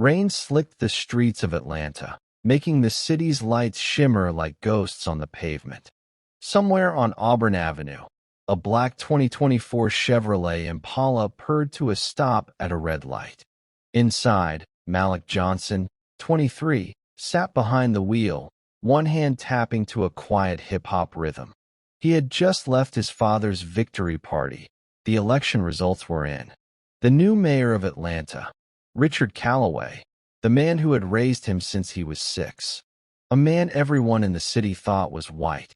Rain slicked the streets of Atlanta, making the city's lights shimmer like ghosts on the pavement. Somewhere on Auburn Avenue, a black 2024 Chevrolet Impala purred to a stop at a red light. Inside, Malik Johnson, 23, sat behind the wheel, one hand tapping to a quiet hip-hop rhythm. He had just left his father's victory party. The election results were in. The new mayor of Atlanta, Richard Calloway, the man who had raised him since he was 6. A man everyone in the city thought was white.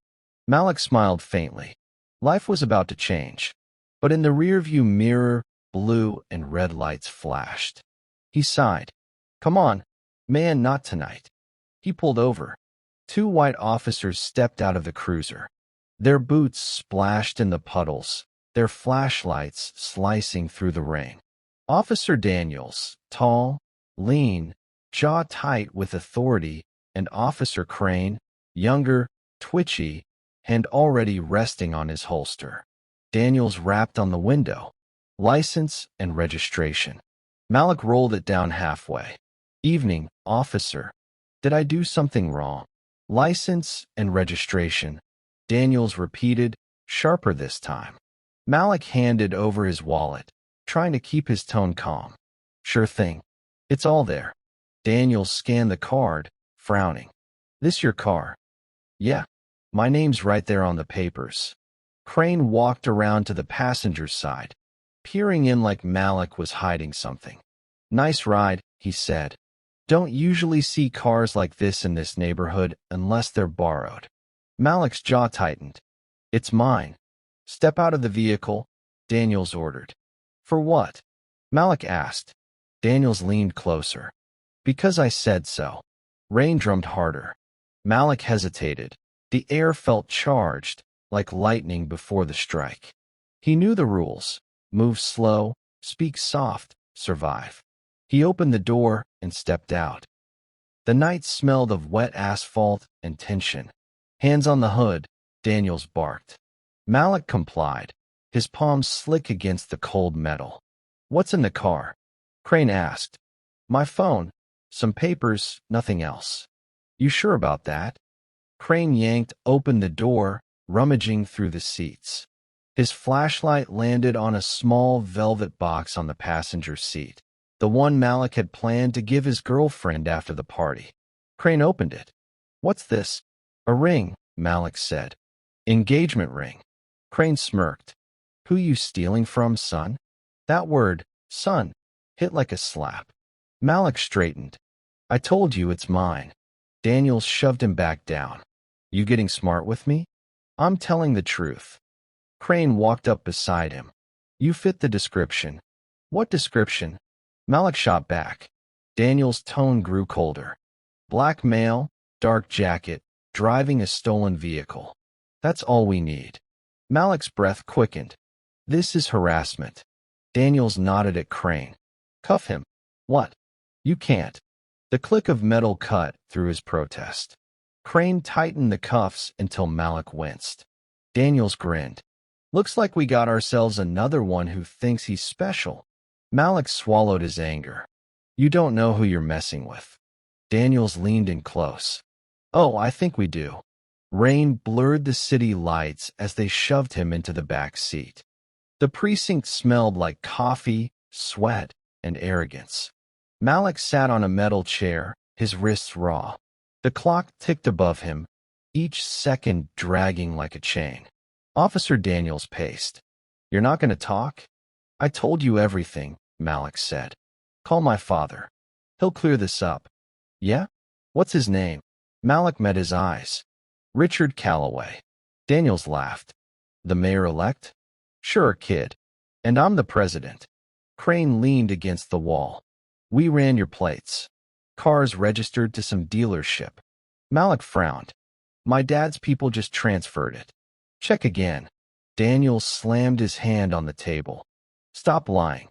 Malik smiled faintly. Life was about to change. But in the rearview mirror, blue and red lights flashed. He sighed. "Come on, man, not tonight." He pulled over. 2 white officers stepped out of the cruiser. Their boots splashed in the puddles, their flashlights slicing through the rain. Officer Daniels, tall, lean, jaw tight with authority, and Officer Crane, younger, twitchy, hand already resting on his holster. Daniels rapped on the window. "License and registration." Malik rolled it down halfway. "Evening, officer. Did I do something wrong?" "License and registration," Daniels repeated, sharper this time. Malik handed over his wallet, trying to keep his tone calm. "Sure thing. It's all there." Daniels scanned the card, frowning. "This your car?" "Yeah. My name's right there on the papers." Crane walked around to the passenger's side, peering in like Malik was hiding something. "Nice ride," he said. "Don't usually see cars like this in this neighborhood unless they're borrowed." Malik's jaw tightened. "It's mine." "Step out of the vehicle," Daniels ordered. "For what?" Malik asked. Daniels leaned closer. "Because I said so." Rain drummed harder. Malik hesitated. The air felt charged, like lightning before the strike. He knew the rules. Move slow, speak soft, survive. He opened the door and stepped out. The night smelled of wet asphalt and tension. "Hands on the hood," Daniels barked. Malik complied, his palms slick against the cold metal. "What's in the car?" Crane asked. "My phone, some papers, nothing else." "You sure about that?" Crane yanked open the door, rummaging through the seats. His flashlight landed on a small velvet box on the passenger seat, the one Malik had planned to give his girlfriend after the party. Crane opened it. "What's this?" "A ring," Malik said. "Engagement ring." Crane smirked. "Who you stealing from, son?" That word, son, hit like a slap. Malik straightened. "I told you it's mine." Daniels shoved him back down. "You getting smart with me?" "I'm telling the truth." Crane walked up beside him. "You fit the description." "What description?" Malik shot back. Daniels' tone grew colder. "Black male, dark jacket, driving a stolen vehicle. That's all we need." Malik's breath quickened. "This is harassment." Daniels nodded at Crane. "Cuff him." "What?" "You can't." The click of metal cut through his protest. Crane tightened the cuffs until Malik winced. Daniels grinned. "Looks like we got ourselves another one who thinks he's special." Malik swallowed his anger. "You don't know who you're messing with." Daniels leaned in close. "Oh, I think we do." Rain blurred the city lights as they shoved him into the back seat. The precinct smelled like coffee, sweat, and arrogance. Malik sat on a metal chair, his wrists raw. The clock ticked above him, each second dragging like a chain. Officer Daniels paced. "You're not going to talk?" "I told you everything," Malik said. "Call my father. He'll clear this up." "Yeah? What's his name?" Malik met his eyes. "Richard Calloway." Daniels laughed. "The mayor-elect?" "Sure, kid. And I'm the president." Crane leaned against the wall. "We ran your plates. Cars registered to some dealership." Malik frowned. "My dad's people just transferred it." "Check again." Daniels slammed his hand on the table. "Stop lying."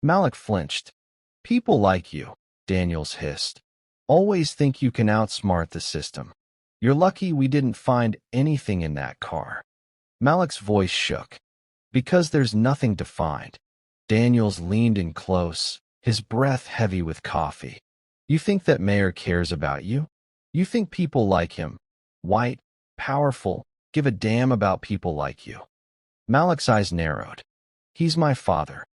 Malik flinched. "People like you," Daniels hissed, "always think you can outsmart the system. You're lucky we didn't find anything in that car." Malik's voice shook. "Because there's nothing to find." Daniels leaned in close, his breath heavy with coffee. You think that mayor cares about you? You think people like him, white, powerful, give a damn about people like you? Malik's eyes narrowed. He's my father.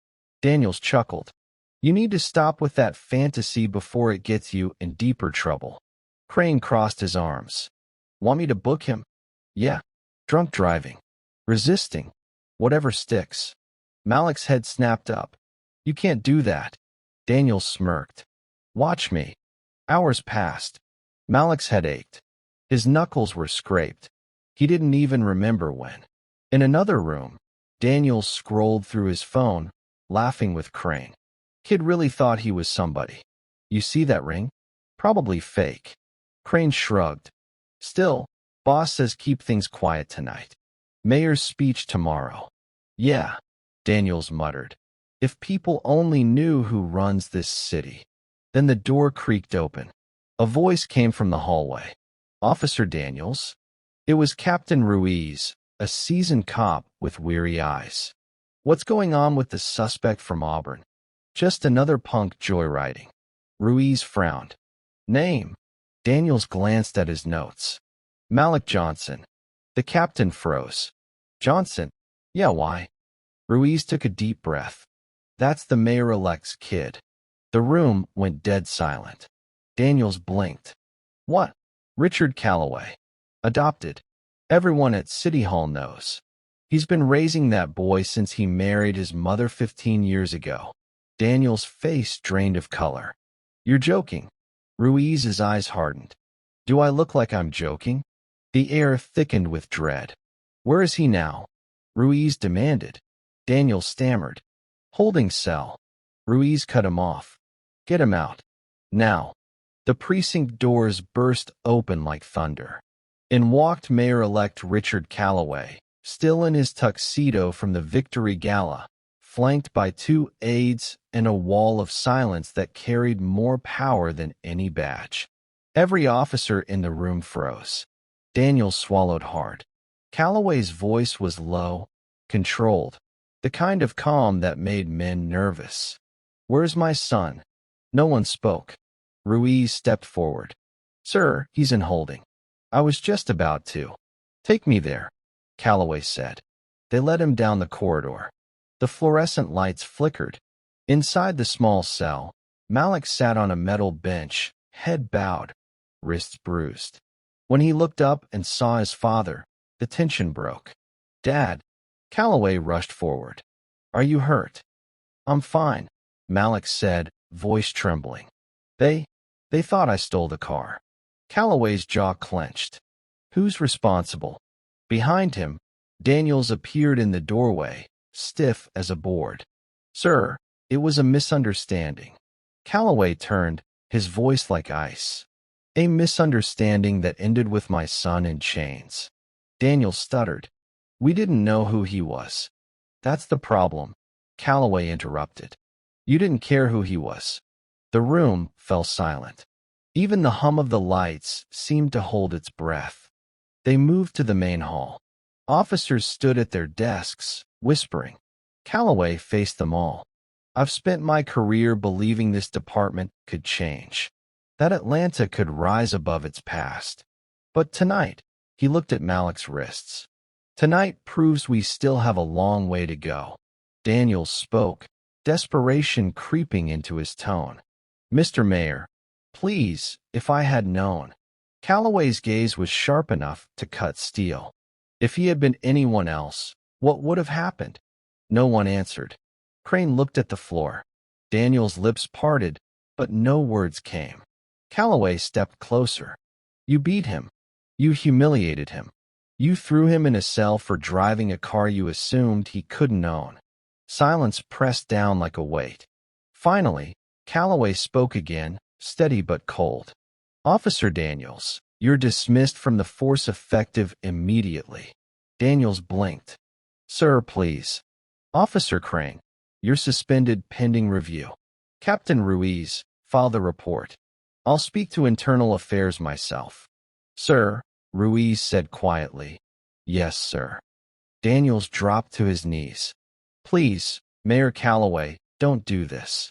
Daniels chuckled. You need to stop with that fantasy before it gets you in deeper trouble. Crane crossed his arms. Want me to book him? Yeah. Drunk driving. Resisting. Whatever sticks. Malik's head snapped up. You can't do that. Daniels smirked. Watch me. Hours passed. Malik's head ached. His knuckles were scraped. He didn't even remember when. In another room, Daniels scrolled through his phone, laughing with Crane. Kid really thought he was somebody. You see that ring? Probably fake. Crane shrugged. Still, boss says keep things quiet tonight. Mayor's speech tomorrow. Yeah, Daniels muttered. If people only knew who runs this city. Then the door creaked open. A voice came from the hallway. Officer Daniels? It was Captain Ruiz, a seasoned cop with weary eyes. What's going on with the suspect from Auburn? Just another punk joyriding. Ruiz frowned. Name? Daniels glanced at his notes. Malik Johnson. The captain froze. Johnson? Yeah, why? Ruiz took a deep breath. That's the mayor-elect's kid. The room went dead silent. Daniels blinked. What? Richard Calloway. Adopted. Everyone at City Hall knows. He's been raising that boy since he married his mother 15 years ago. Daniel's face drained of color. You're joking. Ruiz's eyes hardened. Do I look like I'm joking? The air thickened with dread. Where is he now? Ruiz demanded. Daniel stammered. Holding cell. Ruiz cut him off. Get him out. Now. The precinct doors burst open like thunder. In walked Mayor-elect Richard Calloway, still in his tuxedo from the Victory Gala, flanked by 2 aides and a wall of silence that carried more power than any badge. Every officer in the room froze. Daniel swallowed hard. Calloway's voice was low, controlled, the kind of calm that made men nervous. Where's my son? No one spoke. Ruiz stepped forward. Sir, he's in holding. I was just about to. Take me there, Calloway said. They led him down the corridor. The fluorescent lights flickered. Inside the small cell, Malik sat on a metal bench, head bowed, wrists bruised. When he looked up and saw his father, the tension broke. Dad. Calloway rushed forward. Are you hurt? I'm fine, Malik said, voice trembling. They thought I stole the car. Calloway's jaw clenched. Who's responsible? Behind him, Daniels appeared in the doorway, stiff as a board. Sir, it was a misunderstanding. Calloway turned, his voice like ice. A misunderstanding that ended with my son in chains. Daniels stuttered. We didn't know who he was. That's the problem, Calloway interrupted. You didn't care who he was. The room fell silent. Even the hum of the lights seemed to hold its breath. They moved to the main hall. Officers stood at their desks, whispering. Calloway faced them all. I've spent my career believing this department could change, that Atlanta could rise above its past. But tonight, he looked at Malik's wrists. Tonight proves we still have a long way to go. Daniels spoke, desperation creeping into his tone. Mr. Mayor, please, if I had known. Calloway's gaze was sharp enough to cut steel. If he had been anyone else, what would have happened? No one answered. Crane looked at the floor. Daniel's lips parted, but no words came. Calloway stepped closer. You beat him. You humiliated him. You threw him in a cell for driving a car you assumed he couldn't own. Silence pressed down like a weight. Finally, Calloway spoke again, steady but cold. Officer Daniels, you're dismissed from the force effective immediately. Daniels blinked. Sir, please. Officer Crane, you're suspended pending review. Captain Ruiz, file the report. I'll speak to internal affairs myself. Sir, Ruiz said quietly. Yes, sir. Daniels dropped to his knees. Please, Mayor Calloway, don't do this.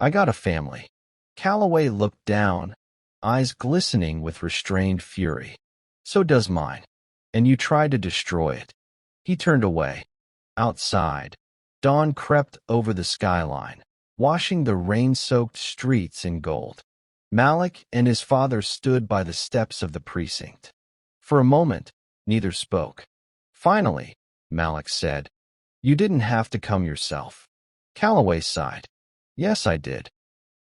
I got a family. Calloway looked down, eyes glistening with restrained fury. So does mine. And you tried to destroy it. He turned away. Outside, dawn crept over the skyline, washing the rain-soaked streets in gold. Malik and his father stood by the steps of the precinct. For a moment, neither spoke. Finally, Malik said, "You didn't have to come yourself." Calloway sighed. "Yes, I did."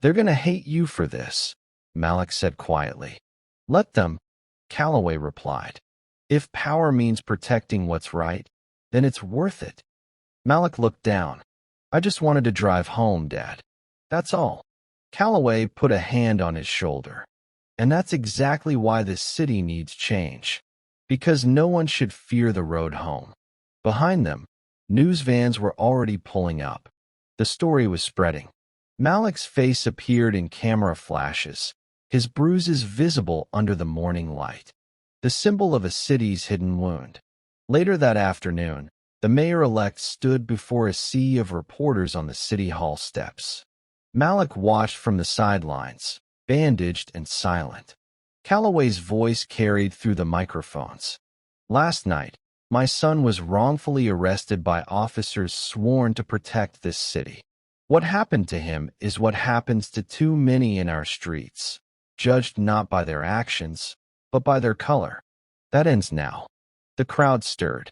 "They're gonna hate you for this," Malik said quietly. "Let them," Calloway replied. "If power means protecting what's right, then it's worth it." Malik looked down. "I just wanted to drive home, Dad. That's all." Calloway put a hand on his shoulder. "And that's exactly why this city needs change. Because no one should fear the road home." Behind them, news vans were already pulling up. The story was spreading. Malik's face appeared in camera flashes, his bruises visible under the morning light. The symbol of a city's hidden wound. Later that afternoon, the mayor-elect stood before a sea of reporters on the city hall steps. Malik watched from the sidelines, bandaged and silent. Calloway's voice carried through the microphones. "Last night, my son was wrongfully arrested by officers sworn to protect this city. What happened to him is what happens to too many in our streets, judged not by their actions, but by their color. That ends now." The crowd stirred.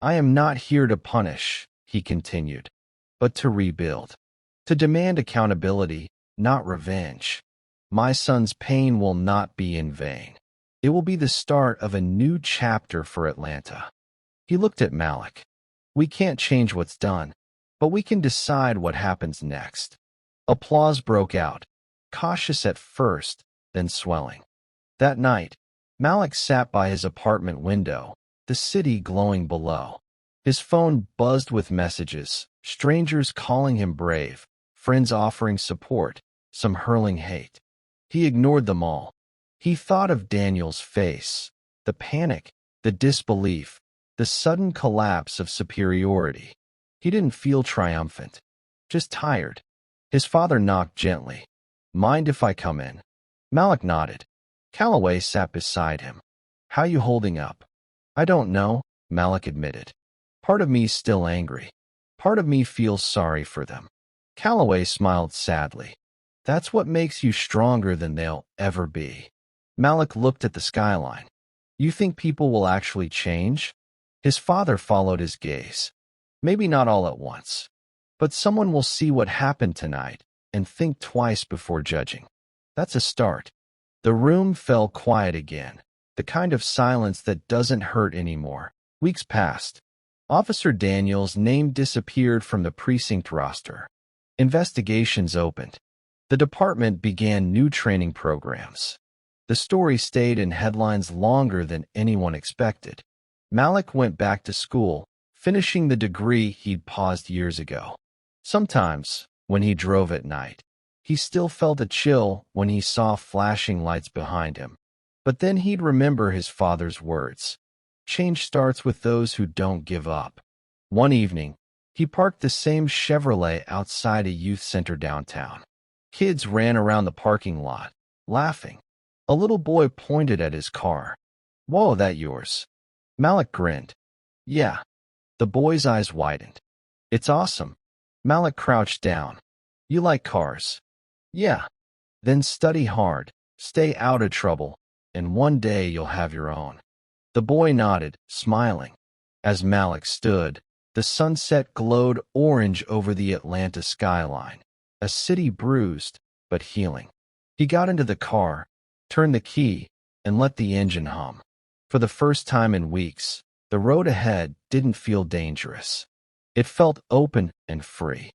"I am not here to punish," he continued, "but to rebuild. To demand accountability, not revenge. My son's pain will not be in vain. It will be the start of a new chapter for Atlanta." He looked at Malik. "We can't change what's done, but we can decide what happens next." Applause broke out, cautious at first, then swelling. That night, Malik sat by his apartment window, the city glowing below. His phone buzzed with messages, strangers calling him brave, friends offering support, some hurling hate. He ignored them all. He thought of Daniel's face, the panic, the disbelief, the sudden collapse of superiority. He didn't feel triumphant, just tired. His father knocked gently. "Mind if I come in?" Malik nodded. Calloway sat beside him. "How you holding up?" "I don't know," Malik admitted. "Part of me's still angry. Part of me feels sorry for them." Calloway smiled sadly. "That's what makes you stronger than they'll ever be." Malik looked at the skyline. "You think people will actually change?" His father followed his gaze. "Maybe not all at once. But someone will see what happened tonight and think twice before judging. That's a start." The room fell quiet again, the kind of silence that doesn't hurt anymore. Weeks passed. Officer Daniel's name disappeared from the precinct roster. Investigations opened. The department began new training programs. The story stayed in headlines longer than anyone expected. Malik went back to school, finishing the degree he'd paused years ago. Sometimes, when he drove at night, he still felt a chill when he saw flashing lights behind him. But then he'd remember his father's words. Change starts with those who don't give up. One evening, he parked the same Chevrolet outside a youth center downtown. Kids ran around the parking lot, laughing. A little boy pointed at his car. "Whoa, that yours?" Malik grinned. "Yeah." The boy's eyes widened. "It's awesome." Malik crouched down. "You like cars?" "Yeah." "Then study hard, stay out of trouble, and one day you'll have your own." The boy nodded, smiling. As Malik stood, the sunset glowed orange over the Atlanta skyline, a city bruised but healing. He got into the car, turned the key, and let the engine hum. For the first time in weeks, the road ahead didn't feel dangerous. It felt open and free.